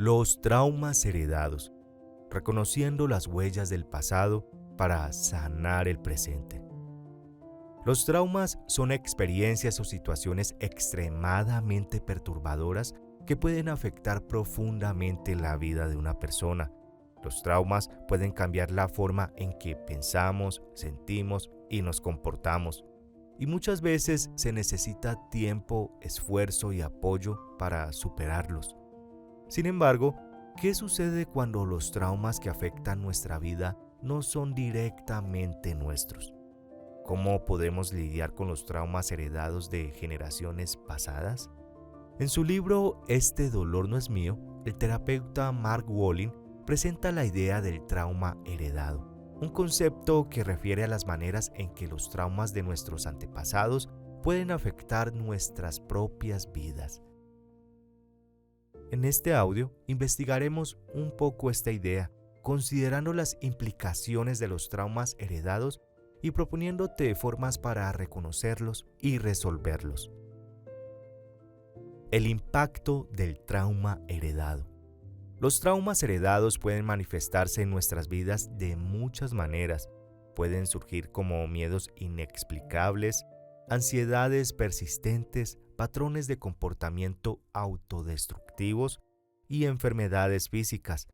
Los traumas heredados, reconociendo las huellas del pasado para sanar el presente. Los traumas son experiencias o situaciones extremadamente perturbadoras que pueden afectar profundamente la vida de una persona. Los traumas pueden cambiar la forma en que pensamos, sentimos y nos comportamos. Y muchas veces se necesita tiempo, esfuerzo y apoyo para superarlos. Sin embargo, ¿qué sucede cuando los traumas que afectan nuestra vida no son directamente nuestros? ¿Cómo podemos lidiar con los traumas heredados de generaciones pasadas? En su libro Este dolor no es mío, el terapeuta Mark Wolynn presenta la idea del trauma heredado, un concepto que refiere a las maneras en que los traumas de nuestros antepasados pueden afectar nuestras propias vidas. En este audio investigaremos un poco esta idea, considerando las implicaciones de los traumas heredados y proponiéndote formas para reconocerlos y resolverlos. El impacto del trauma heredado. Los traumas heredados pueden manifestarse en nuestras vidas de muchas maneras. Pueden surgir como miedos inexplicables, ansiedades persistentes, patrones de comportamiento autodestructivos y enfermedades físicas.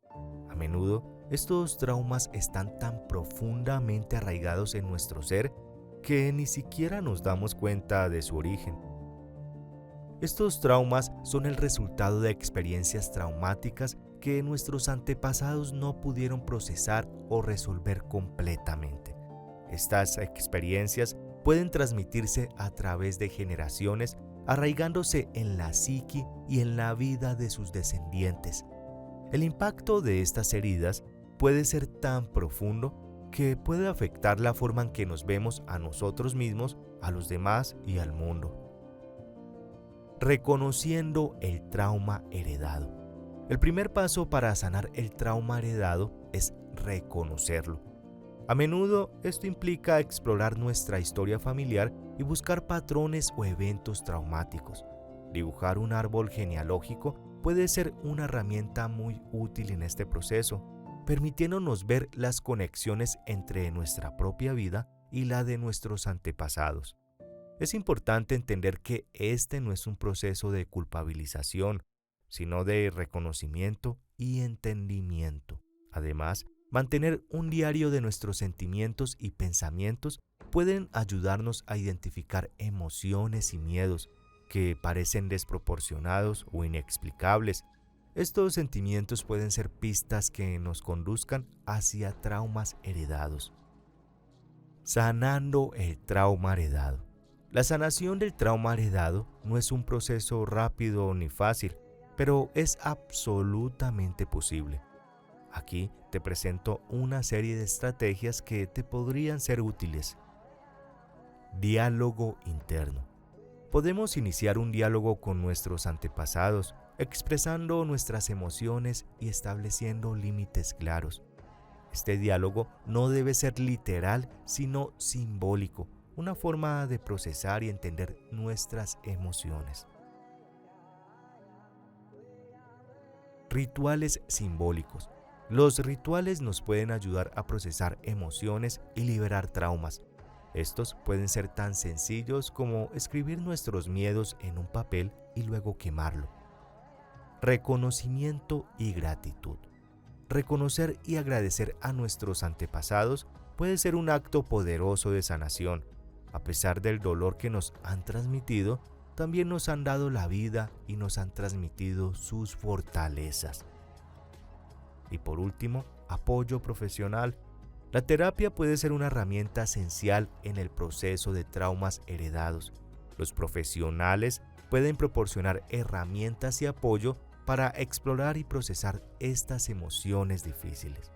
A menudo, estos traumas están tan profundamente arraigados en nuestro ser que ni siquiera nos damos cuenta de su origen. Estos traumas son el resultado de experiencias traumáticas que nuestros antepasados no pudieron procesar o resolver completamente. Estas experiencias pueden transmitirse a través de generaciones, arraigándose en la psique y en la vida de sus descendientes. El impacto de estas heridas puede ser tan profundo que puede afectar la forma en que nos vemos a nosotros mismos, a los demás y al mundo. Reconociendo el trauma heredado. El primer paso para sanar el trauma heredado es reconocerlo. A menudo esto implica explorar nuestra historia familiar y buscar patrones o eventos traumáticos. Dibujar un árbol genealógico puede ser una herramienta muy útil en este proceso, permitiéndonos ver las conexiones entre nuestra propia vida y la de nuestros antepasados. Es importante entender que este no es un proceso de culpabilización, sino de reconocimiento y entendimiento. Además, mantener un diario de nuestros sentimientos y pensamientos pueden ayudarnos a identificar emociones y miedos que parecen desproporcionados o inexplicables. Estos sentimientos pueden ser pistas que nos conduzcan hacia traumas heredados. Sanando el trauma heredado. La sanación del trauma heredado no es un proceso rápido ni fácil, pero es absolutamente posible. Aquí te presento una serie de estrategias que te podrían ser útiles. Diálogo interno. Podemos iniciar un diálogo con nuestros antepasados, expresando nuestras emociones y estableciendo límites claros. Este diálogo no debe ser literal, sino simbólico, una forma de procesar y entender nuestras emociones. Rituales simbólicos. Los rituales nos pueden ayudar a procesar emociones y liberar traumas. Estos pueden ser tan sencillos como escribir nuestros miedos en un papel y luego quemarlo. Reconocimiento y gratitud. Reconocer y agradecer a nuestros antepasados puede ser un acto poderoso de sanación. A pesar del dolor que nos han transmitido, también nos han dado la vida y nos han transmitido sus fortalezas. Y por último, apoyo profesional. La terapia puede ser una herramienta esencial en el proceso de traumas heredados. Los profesionales pueden proporcionar herramientas y apoyo para explorar y procesar estas emociones difíciles.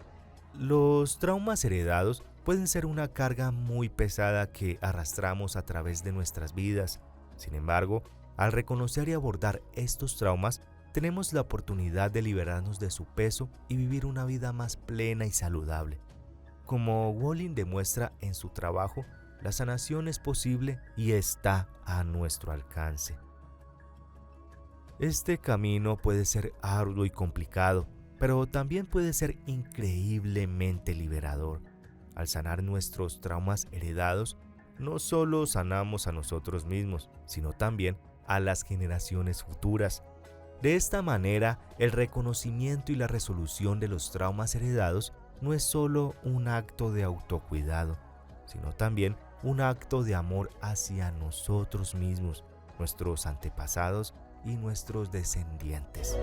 Los traumas heredados pueden ser una carga muy pesada que arrastramos a través de nuestras vidas. Sin embargo, al reconocer y abordar estos traumas, tenemos la oportunidad de liberarnos de su peso y vivir una vida más plena y saludable. Como Wolynn demuestra en su trabajo, la sanación es posible y está a nuestro alcance. Este camino puede ser arduo y complicado, pero también puede ser increíblemente liberador. Al sanar nuestros traumas heredados, no solo sanamos a nosotros mismos, sino también a las generaciones futuras. De esta manera, el reconocimiento y la resolución de los traumas heredados no es solo un acto de autocuidado, sino también un acto de amor hacia nosotros mismos, nuestros antepasados y nuestros descendientes.